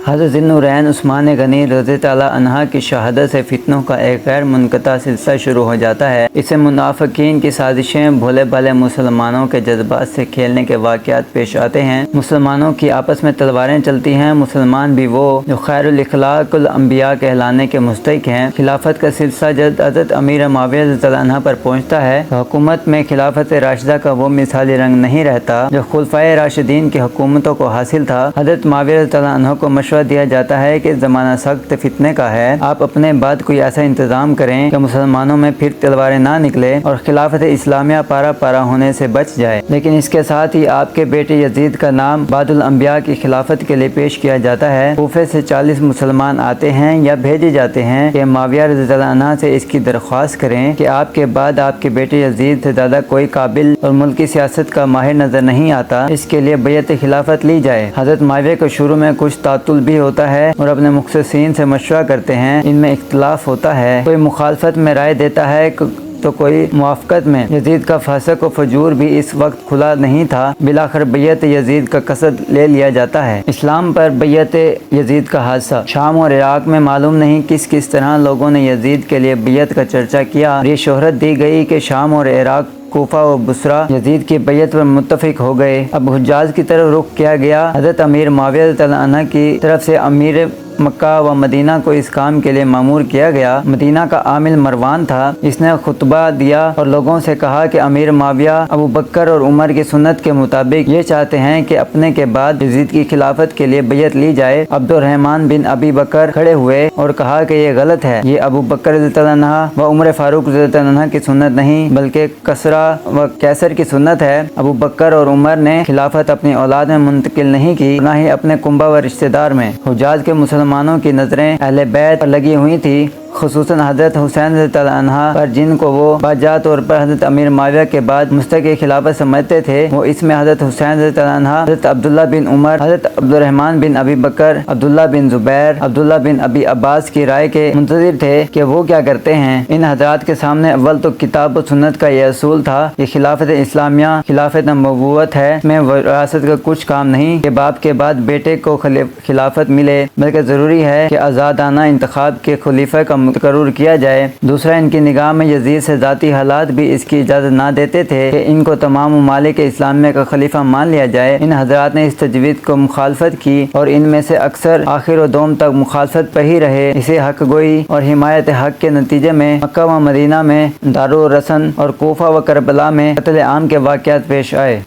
حضرت ذوالنورین عثمان غنی رضی اللہ عنہ کی شہادت سے فتنوں کا ایک غیر منقطع سلسلہ شروع ہو جاتا ہے۔ اسے منافقین کی سازشیں، بھولے بھالے مسلمانوں کے جذبات سے کھیلنے کے واقعات پیش آتے ہیں۔ مسلمانوں کی آپس میں تلواریں چلتی ہیں۔ مسلمان بھی وہ جو خیر الاخلاق الانبیاء کہلانے کے مستحق ہیں۔ خلافت کا سلسلہ جب حضرت امیر معاویہ رضی اللہ عنہ پر پہنچتا ہے تو حکومت میں خلافت راشدہ کا وہ مثالی رنگ نہیں رہتا جو خلفائے راشدین کی حکومتوں کو حاصل تھا۔ حضرت معاویہ رضی اللہ عنہ کو مشورہ دیا جاتا ہے کہ زمانہ سخت فتنے کا ہے، آپ اپنے بعد کوئی ایسا انتظام کریں کہ مسلمانوں میں پھر تلواریں نہ نکلے اور خلافت اسلامیہ پارا پارا ہونے سے بچ جائے۔ لیکن اس کے ساتھ ہی آپ کے بیٹے یزید کا نام بعد الانبیاء کی خلافت کے لیے پیش کیا جاتا ہے۔ کوفے سے 40 مسلمان آتے ہیں یا بھیجے جاتے ہیں کہ معاویہ رضی اللہ عنہ سے اس کی درخواست کریں کہ آپ کے بعد آپ کے بیٹے یزید سے زیادہ کوئی قابل اور ملکی سیاست کا ماہر نظر نہیں آتا، اس کے لیے بیعت خلافت لی جائے۔ حضرت معاویہ کو شروع میں کچھ تعطل بھی ہوتا ہے اور اپنے مختصین سے مشورہ کرتے ہیں، ان میں اختلاف ہوتا ہے، کوئی مخالفت میں رائے دیتا ہے تو کوئی موافقت میں۔ یزید کا فسق و فجور بھی اس وقت کھلا نہیں تھا، بالآخر بیعت یزید کا قصد لے لیا جاتا ہے۔ اسلام پر بیعت یزید کا حادثہ شام اور عراق میں معلوم نہیں کس طرح لوگوں نے یزید کے لیے بیعت کا چرچا کیا اور یہ شہرت دی گئی کہ شام اور عراق، کوفہ و بصرہ یزید کی بیعت پر متفق ہو گئے۔ اب حجاز کی طرف رخ کیا گیا۔ حضرت امیر معاویہ رضی اللہ عنہ کی طرف سے امیر مکہ و مدینہ کو اس کام کے لیے مامور کیا گیا۔ مدینہ کا عامل مروان تھا، اس نے خطبہ دیا اور لوگوں سے کہا کہ امیر معاویہ ابو بکر اور عمر کی سنت کے مطابق یہ چاہتے ہیں کہ اپنے کے بعد یزید کی خلافت کے لیے بیعت لی جائے۔ عبد الرحمن بن ابی بکر کھڑے ہوئے اور کہا کہ یہ غلط ہے، یہ ابو بکر رضی اللہ عنہ و عمر فاروق رضی اللہ عنہ کی سنت نہیں بلکہ کسرا و کیسر کی سنت ہے۔ ابو بکر اور عمر نے خلافت اپنی اولاد میں منتقل نہیں کی، نہ ہی اپنے کنبہ و رشتہ دار میں۔ حجاز کے مسلمانوں کی نظریں اہل بیت پر لگی ہوئی تھی، خصوصاً حضرت حسین رضی اللہ عنہ پر، جن کو وہ باجا طور پر حضرت امیر معاویہ کے بعد مستحق خلافت سمجھتے تھے۔ وہ اس میں حضرت حسین رضی اللہ عنہ، حضرت عبداللہ بن عمر، حضرت عبد الرحمن بن ابی بکر، عبداللہ بن زبیر، عبداللہ بن ابی عباس کی رائے کے منتظر تھے کہ وہ کیا کرتے ہیں۔ ان حضرات کے سامنے اول تو کتاب و سنت کا یہ اصول تھا کہ خلافت اسلامیہ خلافت نبوت ہے، اس میں وراثت کا کچھ کام نہیں کہ باپ کے بعد بیٹے کو خلافت ملے، بلکہ ضروری ہے کہ آزادانہ انتخاب کے خلیفہ کا مقرر کیا جائے۔ دوسرا، ان کی نگاہ میں یزید سے ذاتی حالات بھی اس کی اجازت نہ دیتے تھے کہ ان کو تمام ممالک اسلامیہ کا خلیفہ مان لیا جائے۔ ان حضرات نے اس تجویز کو مخالفت کی اور ان میں سے اکثر آخر و دوم تک مخالفت پر ہی رہے۔ اسے حق گوئی اور حمایت حق کے نتیجے میں مکہ و مدینہ میں دارالرسن اور کوفہ و کربلا میں قتل عام کے واقعات پیش آئے۔